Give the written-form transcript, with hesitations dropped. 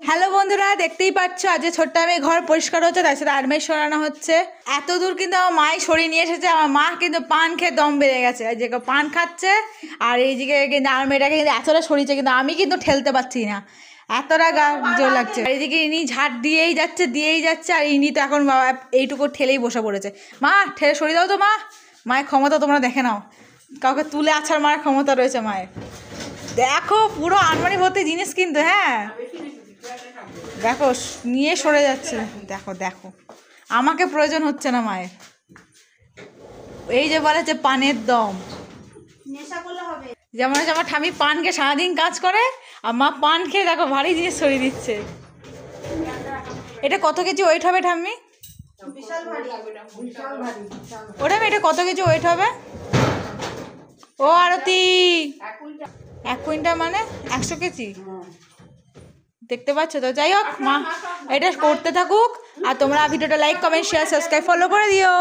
Hello বন্ধুরা, দেখতেই পাচ্ছ আজ ছোট্ট আমি ঘর পরিষ্কার হচ্ছে, তার সাথে আর্মের সরানো হচ্ছে। এত দূর কিন্তু আমার মাই সরিয়ে নিয়ে এসেছে। আমার মা কিন্তু পান খেয়ে দম বেড়ে গেছে, এই যে পান খাচ্ছে। আর এইদিকে কিন্তু আর্মেটাকে কিন্তু এতটা সরিয়েছে, কিন্তু আমি কিন্তু ঠেলতে পারছি না, এতটা গা জোর লাগছে। এইদিকে ইনি ঝাড় দিয়েই যাচ্ছে, আর ইনি তো এখন এইটুকু ঠেলেই বসে পড়েছে। মা ঠেলে সরিয়ে দাও তো মা। মায়ের ক্ষমতা তোমরা দেখে নাও, কাউকে তুলে আছাড় মারার ক্ষমতা রয়েছে মায়ের। দেখো পুরো আলমারি ভর্তি জিনিস কিন্তু, হ্যাঁ দেখো নিয়ে সরে যাচ্ছে। দেখো দেখো আমাকে প্রয়োজন হচ্ছে না মায়ের। এই যে বলে যে পানের দম, যেমন হচ্ছে আমার ঠামি পান খেয়ে সারাদিন কাজ করে, আর মা পান খেয়ে দেখো ভারী জিনিস সরিয়ে দিচ্ছে। এটা কত কেজি ওয়েট হবে ঠাম্মি? ওটা এটা কত কেজি ওয়েট হবে? ও আরতি 1 কুইন্টাল মানে 100 কেজি, দেখতে পাচ্ছ তো। যাই হোক মা এটা করতে থাকুক, আর তোমরা ভিডিওটা like comment share subscribe follow করে দিও।